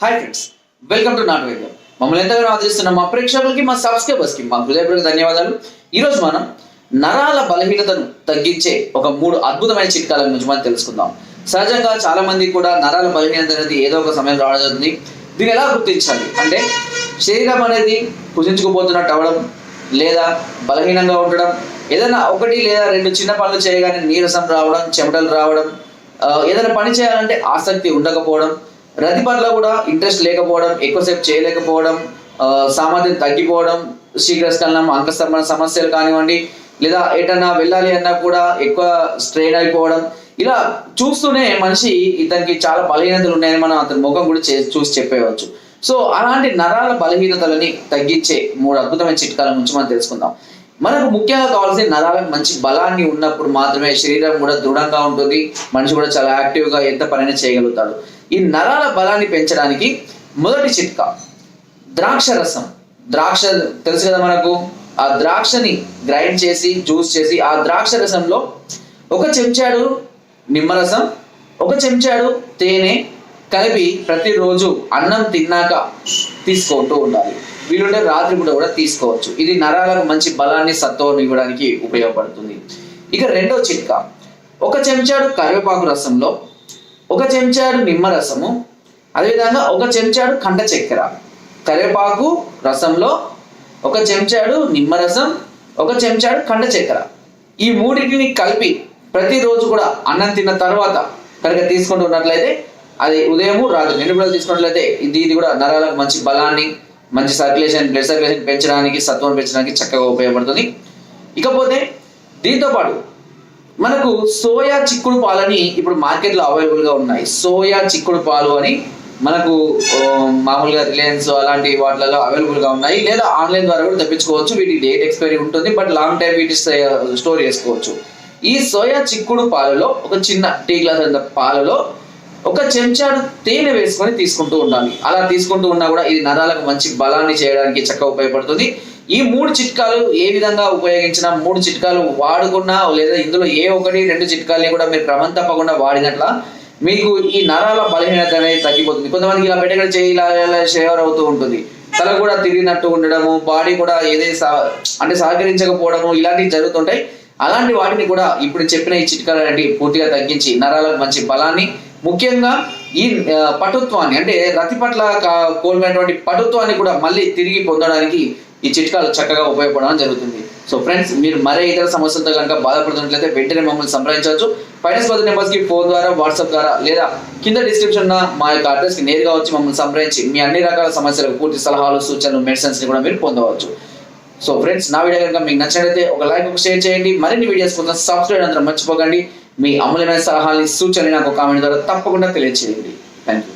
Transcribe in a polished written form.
Hi friends, welcome to not వైద్యం. మమ్మల్ని ఎంతగానో ఆదరిస్తున్న మా ప్రేక్షకులకి, మా సబ్స్క్రైబర్స్కి మా హృదయపూర్వక ధన్యవాదాలు. ఈరోజు మనం నరాల బలహీనతను తగ్గించే ఒక 3 అద్భుతమైన చిట్కాల గురించి మనం తెలుసుకుందాం. సహజంగా చాలా మంది కూడా నరాల బలహీనత అనేది ఏదో ఒక సమయం రావడం జరుగుతుంది. దీన్ని ఎలా గుర్తించాలి అంటే, శరీరం అనేది కుసించుకుపోతున్నట్టు అవ్వడం, లేదా బలహీనంగా ఉండడం, ఏదైనా 1 లేదా 2 చిన్న పనులు చేయగానే నీరసం రావడం, చెమటలు రావడం, ఏదైనా పని చేయాలంటే ఆసక్తి ఉండకపోవడం, రతి పట్ల కూడా ఇంట్రెస్ట్ లేకపోవడం, ఎక్కువసేపు చేయలేకపోవడం, సామర్థ్యం తగ్గిపోవడం, శీఘ్రస్ఖలనం, అంగస్తంభన సమస్యలు కానివ్వండి, లేదా ఎటన్నా వెళ్ళాలి అన్నా కూడా ఎక్కువ స్ట్రెయిన్ అయిపోవడం, ఇలా చూస్తూనే మనిషి ఇతనికి చాలా బలహీనతలు ఉన్నాయని మనం అతని ముఖం కూడా చూసి చెప్పేయవచ్చు. సో అలాంటి నరాల బలహీనతలని తగ్గించే 3 అద్భుతమైన చిట్కాల గురించి మనం తెలుసుకుందాం. మనకు ముఖ్యంగా కావాల్సిన నరాలకు మంచి బలాన్ని ఉన్నప్పుడు మాత్రమే శరీరం కూడా దృఢంగా ఉంటుంది, మనిషి కూడా చాలా యాక్టివ్గా ఎంత పనైనా చేయగలుగుతాడు. ఈ నరాల బలాన్ని పెంచడానికి మొదటి చిట్కా ద్రాక్ష రసం. ద్రాక్ష తెలుసు కదా మనకు. ఆ ద్రాక్షని గ్రైండ్ చేసి జ్యూస్ చేసి ఆ ద్రాక్ష రసంలో 1 చెంచాడు నిమ్మరసం, 1 చెంచాడు తేనె కలిపి ప్రతిరోజు అన్నం తిన్నాక తీసుకుంటూ ఉండాలి. వీలుంటే రాత్రి కూడా తీసుకోవచ్చు. ఇది నరాలకు మంచి బలాన్ని, సత్తువను ఇవ్వడానికి ఉపయోగపడుతుంది. ఇక రెండో చిట్కా, 1 చెంచాడు కరివేపాకు రసంలో 1 చెంచాడు నిమ్మరసము, అదేవిధంగా 1 చెంచాడు కండ చక్కెర. కరివేపాకు రసంలో 1 చెంచాడు నిమ్మరసం, 1 చెంచాడు కండ చక్కెర. ఈ 3టిని కలిపి ప్రతిరోజు కూడా అన్నం తిన్న తర్వాత కనుక తీసుకుంటూ ఉన్నట్లయితే, అది ఉదయం రాత్రి 2 పూటలు తీసుకున్నట్లయితే ఇది కూడా నరాలకు మంచి బలాన్ని, మంచి సర్క్యులేషన్, బ్లడ్ సర్క్యులేషన్ పెంచడానికి, సత్వం పెంచడానికి చక్కగా ఉపయోగపడుతుంది. ఇకపోతే దీంతో పాటు మనకు సోయా చిక్కుడు పాలని ఇప్పుడు మార్కెట్లో అవైలబుల్గా ఉన్నాయి. సోయా చిక్కుడు పాలు అని మనకు మామూలుగా రిలయన్స్ అలాంటి వాటిలలో అవైలబుల్గా ఉన్నాయి, లేదా ఆన్లైన్ ద్వారా కూడా తెప్పించుకోవచ్చు. వీటి డేట్ ఎక్స్పైరీ ఉంటుంది, బట్ లాంగ్ టైం వీటి స్టోర్ చేసుకోవచ్చు. ఈ సోయా చిక్కుడు పాలలో 1 చిన్న టీ గ్లాస్ అంత పాలలో 1 చెంచాడు తేనె వేసుకొని తీసుకుంటూ ఉండాలి. అలా తీసుకుంటూ ఉన్నా కూడా ఇది నరాలకు మంచి బలాన్ని చేయడానికి చక్కగా ఉపయోగపడుతుంది. ఈ 3 చిట్కాలు ఏ విధంగా ఉపయోగించినా, 3 చిట్కాలు వాడుకున్నా, లేదా ఇందులో ఏ 1-2 చిట్కాలని కూడా మీరు క్రమం తప్పకుండా వాడినట్ల మీకు ఈ నరాల బలహీనత అనేది తగ్గిపోతుంది. కొంతమందికి ఇలా పెట్టగల చేయి ఇలా షేవర్ అవుతూ ఉంటుంది, తల కూడా తిరిగినట్టు ఉండడము, బాడీ కూడా ఏదైనా అంటే సహకరించకపోవడము, ఇలాంటివి జరుగుతుంటాయి. అలాంటి వాటిని కూడా ఇప్పుడు చెప్పిన ఈ చిట్కాలు అనేవి పూర్తిగా తగ్గించి నరాలకు మంచి బలాన్ని, ముఖ్యంగా ఈ పటుత్వాన్ని, అంటే రతి పట్ల కోల్పోయినటువంటి పటుత్వాన్ని కూడా మళ్ళీ తిరిగి పొందడానికి ఈ చిట్కాలు చక్కగా ఉపయోగపడడం జరుగుతుంది. సో ఫ్రెండ్స్, మీరు మరే ఇతర సమస్యలతో కనుక బాధపడుతున్నట్లయితే వెంటనే మమ్మల్ని సంప్రదించవచ్చు. పైన నెంబర్స్కి ఫోన్ ద్వారా, వాట్సాప్ ద్వారా, లేదా కింద డిస్క్రిప్షన్ మా యొక్క అడ్రస్కి నేరుగా వచ్చి మమ్మల్ని సంప్రదించి మీ అన్ని రకాల సమస్యలకు పూర్తి సలహాలు, సూచనలు, మెడిసిన్స్ని కూడా మీరు పొందవచ్చు. సో ఫ్రెండ్స్, నా వీడియో కనుక మీకు నచ్చినట్లయితే ఒక లైక్, ఒక షేర్ చేయండి. మరిన్ని వీడియోస్ కోసం సబ్స్క్రైబ్ అందరం మర్చిపోకండి. మీ అమూల్యమైన సలహాలని, సూచనలు నాకు కామెంట్ ద్వారా తప్పకుండా తెలియజేయండి. Thank you.